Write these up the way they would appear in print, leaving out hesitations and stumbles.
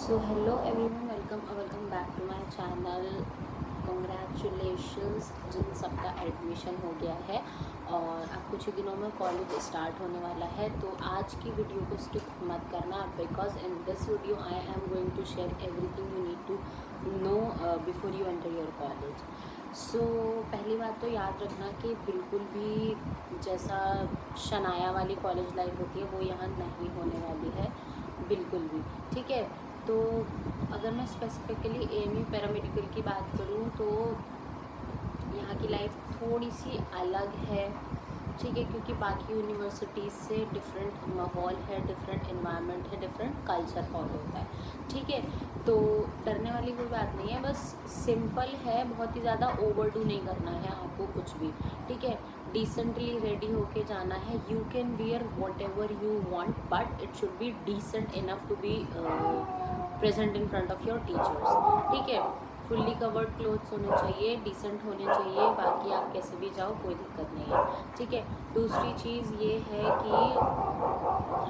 So hello everyone, welcome back to my channel. Congratulations जिन सबका admission हो गया है और अब कुछ ही दिनों में कॉलेज स्टार्ट होने वाला है। तो आज की वीडियो को स्किप मत करना, because in this video I am going to share everything you need to know before you enter your college. So पहली बात तो याद रखना कि बिल्कुल भी जैसा शनाया वाली कॉलेज लाइफ होती है वो यहाँ नहीं होने वाली है, बिल्कुल भी। ठीक है, तो अगर मैं स्पेसिफिकली एएमयू पैरामेडिकल की बात करूँ तो यहाँ की लाइफ थोड़ी सी अलग है। ठीक है, क्योंकि बाकी यूनिवर्सिटीज़ से डिफरेंट माहौल है, डिफरेंट इन्वायरमेंट है, डिफरेंट कल्चर फॉलो होता है। ठीक है, तो डरने वाली कोई बात नहीं है, बस सिंपल है, बहुत ही ज़्यादा ओवरडू नहीं करना है आपको कुछ भी। ठीक है, डिसेंटली रेडी होके जाना है। You can wear whatever you want, but it should be decent enough to be present in front of your teachers. ठीक है, फुल्ली कवर्ड क्लोथ्स होने चाहिए, डिसेंट होने चाहिए, बाकी आप कैसे भी जाओ कोई दिक्कत नहीं है। ठीक है, दूसरी चीज़ ये है कि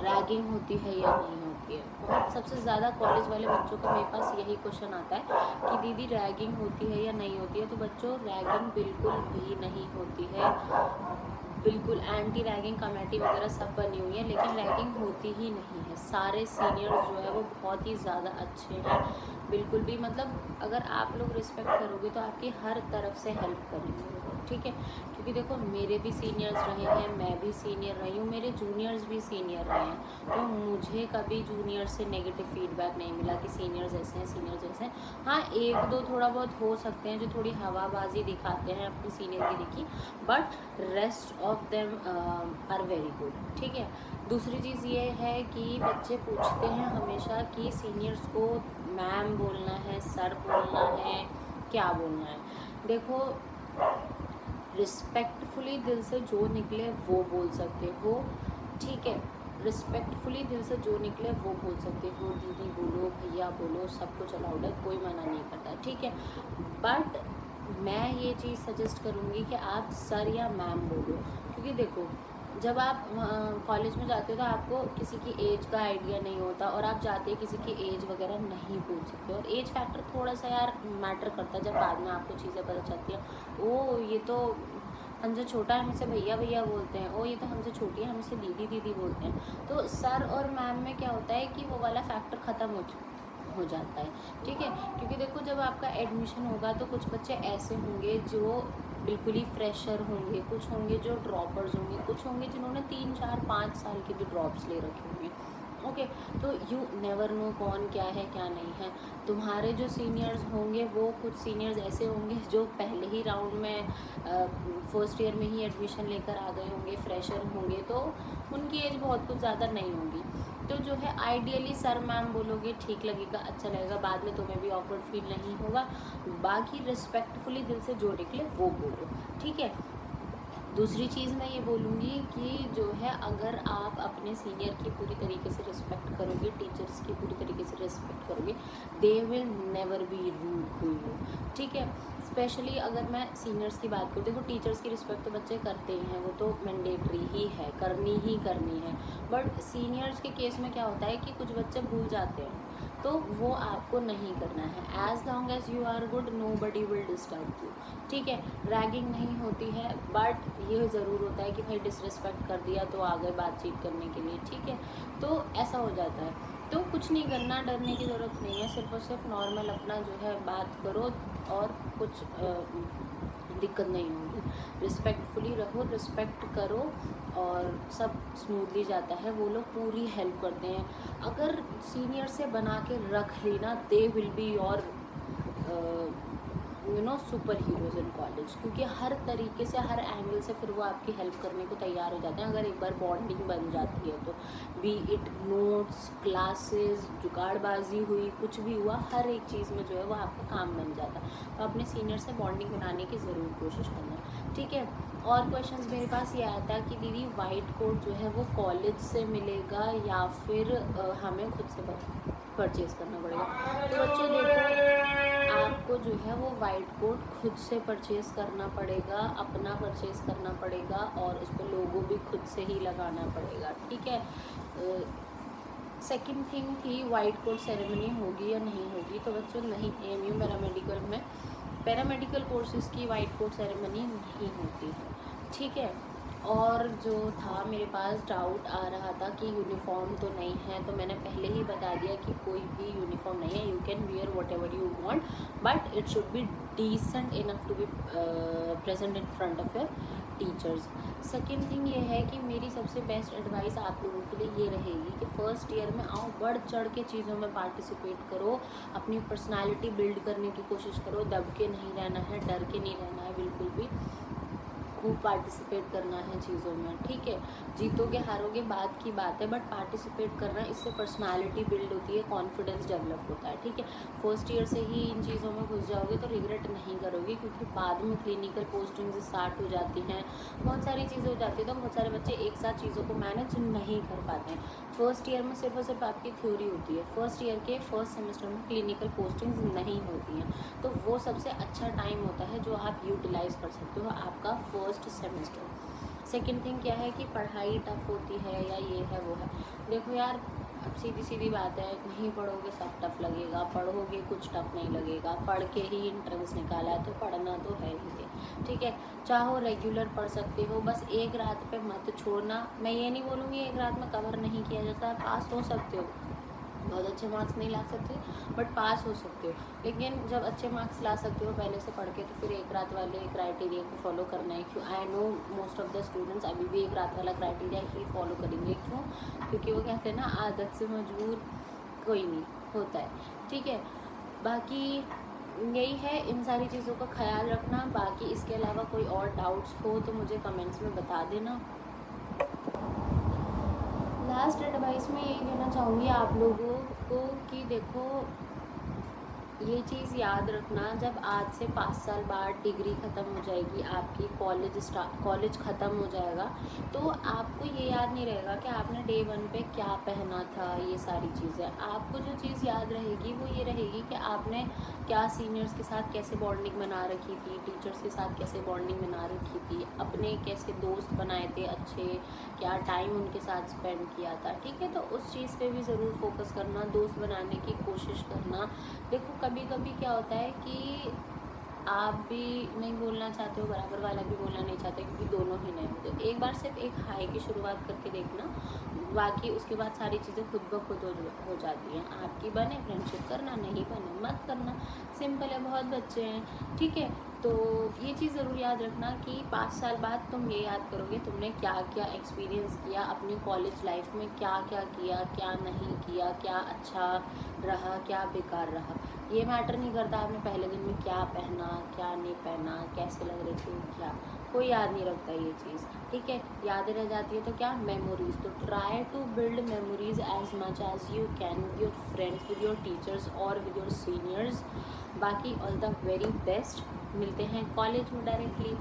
रैगिंग होती है या नहीं होती है। बहुत सबसे ज़्यादा कॉलेज वाले बच्चों का मेरे पास यही क्वेश्चन आता है कि दीदी रैगिंग होती है या नहीं होती है। तो बच्चों, रैगिंग बिल्कुल भी नहीं होती है, बिल्कुल एंटी रैगिंग कमेटी वगैरह सब बनी हुई है, लेकिन रैगिंग होती ही नहीं है। सारे सीनियर्स जो है वो बहुत ही ज़्यादा अच्छे हैं, बिल्कुल भी मतलब अगर आप लोग रिस्पेक्ट करोगे तो आपकी हर तरफ से हेल्प करेंगे। ठीक है, क्योंकि देखो मेरे भी सीनियर्स रहे हैं, मैं भी सीनियर रही हूँ, मेरे जूनियर्स भी सीनियर रहे हैं, तो मुझे कभी जूनियर से नेगेटिव फीडबैक नहीं मिला कि सीनियर्स ऐसे हैं, सीनियर्स ऐसे हैं। हाँ, एक दो थोड़ा बहुत हो सकते हैं जो थोड़ी हवाबाजी दिखाते हैं अपनी सीनियरगिरी की, but rest of them are very good. ठीक है, दूसरी चीज़ ये है कि बच्चे पूछते हैं हमेशा कि सीनियर्स को मैम बोलना है, सर बोलना है, क्या बोलना है। देखो, रिस्पेक्टफुली दिल से जो निकले वो बोल सकते हो। ठीक है, रिस्पेक्टफुली दिल से जो निकले वो बोल सकते हो, दीदी बोलो, भैया बोलो, सब कुछ अलाउड है, कोई मना नहीं करता। ठीक है, बट मैं ये चीज़ सजेस्ट करूँगी कि आप सर या मैम बोलो, क्योंकि देखो जब आप कॉलेज में जाते हो तो आपको किसी की एज का आइडिया नहीं होता, और आप जाते हैं किसी की एज वगैरह नहीं पूछ सकते, और एज फैक्टर थोड़ा सा यार मैटर करता है। जब बाद में आपको चीज़ें पता चलती हैं, ओ ये तो हमसे छोटा है, हमसे भैया भैया बोलते हैं, ओ ये तो हमसे छोटी है, हमसे दीदी दीदी बोलते हैं। तो सर और मैम में क्या होता है कि वो वाला फैक्टर ख़त्म हो जाता है। ठीक है, क्योंकि देखो जब आपका एडमिशन होगा तो कुछ बच्चे ऐसे होंगे जो बिल्कुल ही फ्रेशर होंगे, कुछ होंगे जो ड्रॉपर्स होंगे, कुछ होंगे जिन्होंने 3 4 5 साल के भी ड्रॉप्स ले रखे होंगे। ओके, तो यू नेवर नो कौन क्या है क्या नहीं है। तुम्हारे जो सीनियर्स होंगे वो कुछ सीनियर्स ऐसे होंगे जो पहले ही राउंड में फर्स्ट ईयर में ही एडमिशन लेकर आ गए होंगे, फ्रेशर होंगे, तो उनकी एज बहुत कुछ ज़्यादा नहीं होगी। तो जो है आइडियली सर मैम बोलोगे, ठीक लगेगा, अच्छा लगेगा, बाद में तुम्हें भी ऑकवर्ड फील नहीं होगा। बाकी रिस्पेक्टफुली दिल से जो निकले वो बोलो। ठीक है, दूसरी चीज़ मैं ये बोलूँगी कि जो है अगर आप अपने सीनियर की पूरी तरीके से रिस्पेक्ट करोगे, टीचर्स की पूरी तरीके से रिस्पेक्ट करोगे, they will never be rude to you. ठीक है, स्पेशली अगर मैं सीनियर्स की बात करूँ, देखो टीचर्स की रिस्पेक्ट तो बच्चे करते ही हैं, वो तो मैंडेटरी ही है, करनी ही करनी है। बट सीनियर्स के केस में क्या होता है कि कुछ बच्चे भूल जाते हैं, तो वो आपको नहीं करना है। As long as you are good, nobody will disturb you. ठीक है, रैगिंग नहीं होती है, बट ये ज़रूर होता है कि भाई डिसरिस्पेक्ट कर दिया तो आ गए बातचीत करने के लिए। ठीक है, तो ऐसा हो जाता है, तो कुछ नहीं करना, डरने की ज़रूरत नहीं है, सिर्फ और सिर्फ नॉर्मल अपना जो है बात करो और कुछ दिक्कत नहीं होगी। रिस्पेक्टफुली रहो, रिस्पेक्ट करो और सब स्मूथली जाता है। वो लोग पूरी हेल्प करते हैं। अगर सीनियर से बना के रख लेना, they will be your super heroes in college, क्योंकि हर तरीके से, हर एंगल से फिर वो आपकी हेल्प करने को तैयार हो जाते हैं। अगर एक बार बॉन्डिंग बन जाती है तो, बी इट नोट्स, क्लासेस, जुगाड़बाजी हुई, कुछ भी हुआ, हर एक चीज़ में जो है वो आपका काम बन जाता है। तो अपने सीनियर से बॉन्डिंग बनाने की ज़रूर कोशिश करना। ठीक है, और क्वेश्चंस मेरे पास ये आया था कि दीदी वाइट कोट जो है वो कॉलेज से मिलेगा या फिर हमें खुद से परचेज़ करना पड़ेगा। तो बच्चों देखो, आपको जो है वो वाइट कोट खुद से परचेज़ करना पड़ेगा, अपना परचेज़ करना पड़ेगा, और उस पर लोगो भी खुद से ही लगाना पड़ेगा। ठीक है, सेकंड थिंग थी वाइट कोट सेरेमनी होगी या नहीं होगी। तो बच्चों नहीं, AMU पैरामेडिकल में पैरामेडिकल कोर्सेज़ की वाइट कोट सेरेमनी नहीं होती है, ठीक है। और जो था मेरे पास डाउट आ रहा था कि यूनिफॉर्म तो नहीं है, तो मैंने पहले ही बता दिया कि कोई भी यूनिफॉर्म नहीं है। You can wear whatever you want, but it should be decent enough to be present in front of your teachers. Second thing ये है कि मेरी सबसे बेस्ट एडवाइस आप लोगों के लिए ये रहेगी कि फर्स्ट ईयर में आओ, बढ़ चढ़ के चीज़ों में पार्टिसिपेट करो, अपनी पर्सनालिटी बिल्ड करने की कोशिश करो, दब के नहीं रहना है, डर के नहीं रहना है बिल्कुल भी, खूब पार्टिसिपेट करना है चीज़ों में, ठीक है। जीतोगे हारोगे बात की बात है, बट पार्टिसिपेट करना, इससे पर्सनालिटी बिल्ड होती है, कॉन्फिडेंस डेवलप होता है, ठीक है। फर्स्ट ईयर से ही इन चीज़ों में घुस जाओगे तो रिग्रेट नहीं करोगे, क्योंकि बाद में क्लिनिकल पोस्टिंग्स स्टार्ट हो जाती हैं, बहुत सारी चीज़ें हो जाती है, तो बहुत सारे बच्चे एक साथ चीज़ों को मैनेज नहीं कर पाते हैं। फर्स्ट ईयर में सिर्फ और सिर्फ आपकी थ्योरी होती है, फर्स्ट ईयर के फर्स्ट सेमेस्टर में क्लिनिकल पोस्टिंग्स नहीं होती हैं, तो वो सबसे अच्छा टाइम होता है जो आप यूटिलाइज़ कर सकते हो, आपका फर्स्ट सेमेस्टर। सेकेंड थिंग क्या है कि पढ़ाई टफ होती है या ये है वो है, देखो यार अब सीधी सीधी बात है, नहीं पढ़ोगे सब टफ लगेगा, पढ़ोगे कुछ टफ नहीं लगेगा, पढ़ के ही इंट्रेंस निकाला है तो पढ़ना तो है ही है, ठीक है। चाहो रेगुलर पढ़ सकते हो, बस एक रात पे मत छोड़ना। मैं ये नहीं बोलूँगी एक रात में कवर नहीं किया जाता, पास हो सकते हो, बहुत अच्छे मार्क्स नहीं ला सकते बट पास हो सकते हो, लेकिन जब अच्छे मार्क्स ला सकते हो पहले से पढ़ के, तो फिर एक रात वाले क्राइटेरिया को फॉलो करना है। क्यों, I know most of the students अभी भी एक रात वाला क्राइटेरिया ही फॉलो करेंगे, क्यों, क्योंकि वो कहते हैं ना आदत से मजबूर कोई नहीं होता है, ठीक है। बाकी यही है, इन सारी चीज़ों का ख्याल रखना। बाकी इसके अलावा कोई और डाउट्स हो तो मुझे कमेंट्स में बता देना। लास्ट एडवाइस में यही देना चाहूँगी आप लोगों को कि देखो ये चीज़ याद रखना, जब आज से 5 साल बाद डिग्री ख़त्म हो जाएगी आपकी, कॉलेज ख़त्म हो जाएगा, तो आपको ये याद नहीं रहेगा कि आपने डे 1 पे क्या पहना था, ये सारी चीज़ें। आपको जो चीज़ याद रहेगी वो ये रहेगी कि आपने क्या सीनियर्स के साथ कैसे बॉन्डिंग बना रखी थी, टीचर्स के साथ कैसे बॉन्डिंग बना रखी थी, अपने कैसे दोस्त बनाए थे अच्छे, क्या टाइम उनके साथ स्पेंड किया था, ठीक है। तो उस चीज़ पे भी ज़रूर फोकस करना, दोस्त बनाने की कोशिश करना। देखो कभी कभी क्या होता है कि आप भी नहीं बोलना चाहते हो, बराबर वाला भी बोलना नहीं चाहते, क्योंकि दोनों ही नहीं होते। एक बार सिर्फ एक हाई की शुरुआत करके देखना, बाकी उसके बाद सारी चीज़ें खुद ब खुद हो जाती हैं। आपकी बने फ्रेंडशिप करना, नहीं बने मत करना, सिंपल है, बहुत बच्चे हैं, ठीक है। तो ये चीज़ ज़रूर याद रखना कि 5 साल बाद तुम ये याद करोगे तुमने क्या क्या एक्सपीरियंस किया अपनी कॉलेज लाइफ में, क्या क्या किया, क्या नहीं किया, क्या अच्छा रहा, क्या बेकार रहा। ये मैटर नहीं करता आपने पहले दिन में क्या पहना, क्या नहीं पहना, कैसे लग रहे थे, क्या, कोई याद नहीं रखता ये चीज़, ठीक है। यादें रह जाती है तो क्या, मेमोरीज। तो try to build memories as much as you can with your friends, with your teachers और विद योर सीनियर्स। बाकी ऑल द वेरी बेस्ट, मिलते हैं कॉलेज में डायरेक्टली।